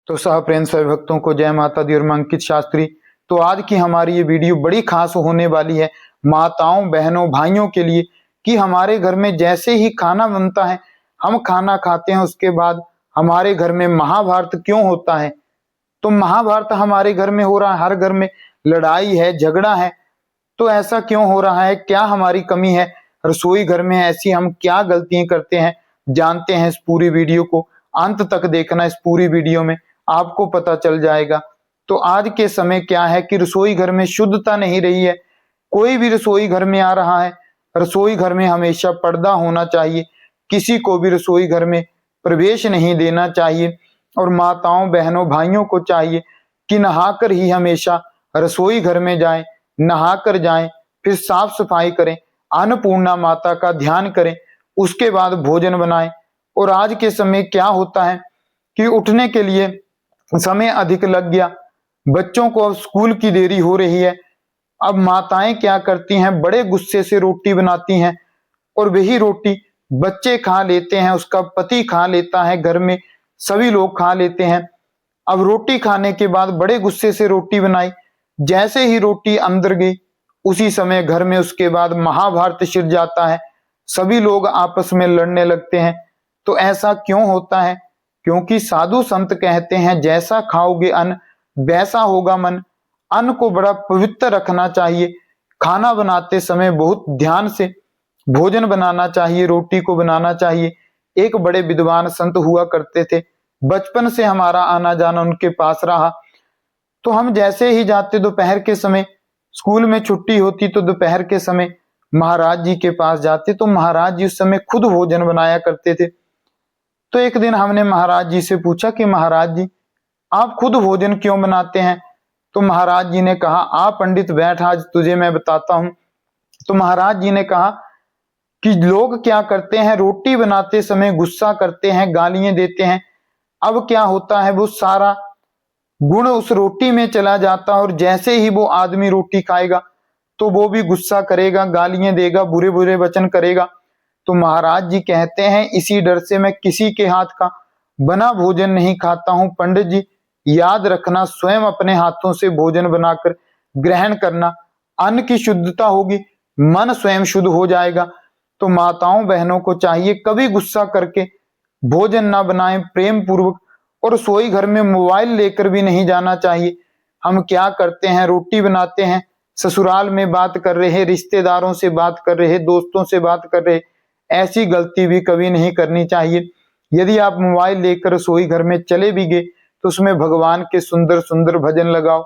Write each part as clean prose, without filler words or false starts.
तो सहप्रेम सभी भक्तों को जय माता दी और मैं अंकित शास्त्री। तो आज की हमारी ये वीडियो बड़ी खास होने वाली है माताओं, बहनों, भाइयों के लिए कि हमारे घर में जैसे ही खाना बनता है, हम खाना खाते हैं, उसके बाद हमारे घर में महाभारत क्यों होता है। तो महाभारत हमारे घर में हो रहा है, हर घर में लड़ाई है, झगड़ा है, तो ऐसा क्यों हो रहा है? क्या हमारी कमी है रसोई घर में? ऐसी हम क्या गलतियां करते हैं? जानते हैं। इस पूरी वीडियो को अंत तक देखना, इस पूरी वीडियो में आपको पता चल जाएगा। तो आज के समय क्या है कि रसोई घर में शुद्धता नहीं रही है। कोई भी रसोई घर में आ रहा है, रसोई घर में हमेशा पर्दा होना चाहिए, किसी को भी रसोई घर में प्रवेश नहीं देना चाहिए। और माताओं, बहनों, भाइयों को चाहिए कि नहाकर ही हमेशा रसोई घर में जाएं, नहाकर जाएं, फिर साफ सफाई करें, अन्नपूर्णा माता का ध्यान करें, उसके बाद भोजन बनाएं। और आज के समय क्या होता है कि उठने के लिए समय अधिक लग गया, बच्चों को अब स्कूल की देरी हो रही है। अब माताएं क्या करती हैं, बड़े गुस्से से रोटी बनाती हैं और वही रोटी बच्चे खा लेते हैं, उसका पति खा लेता है, घर में सभी लोग खा लेते हैं। अब रोटी खाने के बाद बड़े गुस्से से रोटी बनाई, जैसे ही रोटी अंदर गई उसी समय घर में उसके बाद महाभारत छिड़ जाता है, सभी लोग आपस में लड़ने लगते हैं। तो ऐसा क्यों होता है? क्योंकि साधु संत कहते हैं जैसा खाओगे अन्न वैसा होगा मन। अन्न को बड़ा पवित्र रखना चाहिए। खाना बनाते समय बहुत ध्यान से भोजन बनाना चाहिए, रोटी को बनाना चाहिए। एक बड़े विद्वान संत हुआ करते थे, बचपन से हमारा आना जाना उनके पास रहा। तो हम जैसे ही जाते, दोपहर के समय स्कूल में छुट्टी होती तो दोपहर के समय महाराज जी के पास जाते, तो महाराज जी उस समय खुद भोजन बनाया करते थे। तो एक दिन हमने महाराज जी से पूछा कि महाराज जी आप खुद भोजन क्यों बनाते हैं? तो महाराज जी ने कहा आप पंडित बैठ, आज तुझे मैं बताता हूं। तो महाराज जी ने कहा कि लोग क्या करते हैं, रोटी बनाते समय गुस्सा करते हैं, गालियां देते हैं। अब क्या होता है, वो सारा गुण उस रोटी में चला जाता है और जैसे ही वो आदमी रोटी खाएगा तो वो भी गुस्सा करेगा, गालियां देगा, बुरे बुरे वचन करेगा। तो महाराज जी कहते हैं इसी डर से मैं किसी के हाथ का बना भोजन नहीं खाता हूं। पंडित जी याद रखना, स्वयं अपने हाथों से भोजन बनाकर ग्रहण करना, अन्न की शुद्धता होगी, मन स्वयं शुद्ध हो जाएगा। तो माताओं, बहनों को चाहिए कभी गुस्सा करके भोजन ना बनाएं, प्रेम पूर्वक। और रसोई घर में मोबाइल लेकर भी नहीं जाना चाहिए। हम क्या करते हैं, रोटी बनाते हैं, ससुराल में बात कर रहे, रिश्तेदारों से बात कर रहे, दोस्तों से बात कर रहे, ऐसी गलती भी कभी नहीं करनी चाहिए। यदि आप मोबाइल लेकर रसोई घर में चले भी गए तो उसमें भगवान के सुंदर सुंदर भजन लगाओ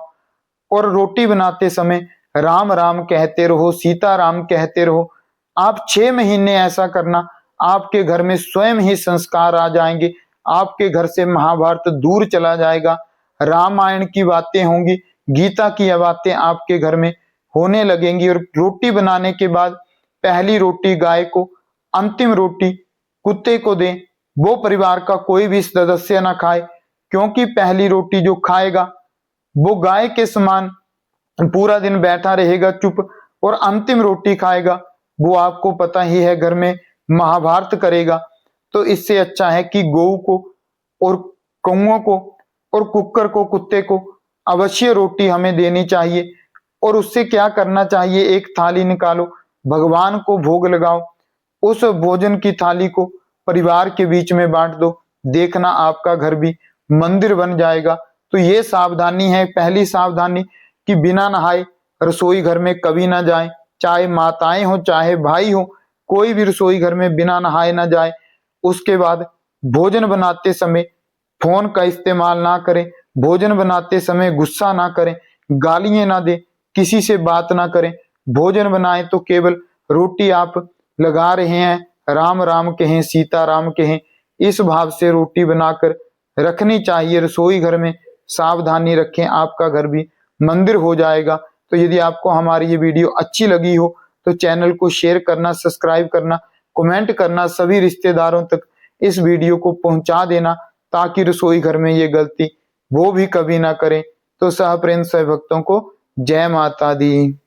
और रोटी बनाते समय राम राम कहते रहो, सीता राम कहते रहो। आप 6 महीने ऐसा करना, आपके घर में स्वयं ही संस्कार आ जाएंगे, आपके घर से महाभारत दूर चला जाएगा, रामायण की बातें होंगी, गीता की बातें आपके घर में होने लगेंगी। और रोटी बनाने के बाद पहली रोटी गाय को, अंतिम रोटी कुत्ते को दें। वो परिवार का कोई भी सदस्य ना खाए, क्योंकि पहली रोटी जो खाएगा वो गाय के समान पूरा दिन बैठा रहेगा चुप, और अंतिम रोटी खाएगा वो आपको पता ही है घर में महाभारत करेगा। तो इससे अच्छा है कि गौ को और कौओं को और कुक्कर को, कुत्ते को अवश्य रोटी हमें देनी चाहिए। और उससे क्या करना चाहिए, एक थाली निकालो, भगवान को भोग लगाओ, उस भोजन की थाली को परिवार के बीच में बांट दो, देखना आपका घर भी मंदिर बन जाएगा। तो ये सावधानी है, पहली सावधानी कि बिना नहाए रसोई घर में कभी ना जाएं, चाहे माताएं हो चाहे भाई हो, कोई भी रसोई घर में बिना नहाए ना जाए। उसके बाद भोजन बनाते समय फोन का इस्तेमाल ना करें, भोजन बनाते समय गुस्सा ना करें, गालियां ना दें, किसी से बात ना करें। भोजन बनाएं तो केवल रोटी आप लगा रहे हैं, राम राम कहें, सीता राम कहें, इस भाव से रोटी बनाकर रखनी चाहिए रसोई घर में। सावधानी रखें, आपका घर भी मंदिर हो जाएगा। तो यदि आपको हमारी ये वीडियो अच्छी लगी हो तो चैनल को शेयर करना, सब्सक्राइब करना, कमेंट करना, सभी रिश्तेदारों तक इस वीडियो को पहुंचा देना, ताकि रसोई घर में ये गलती वो भी कभी ना करें। तो सहप्रेम सभी भक्तों को जय माता दी।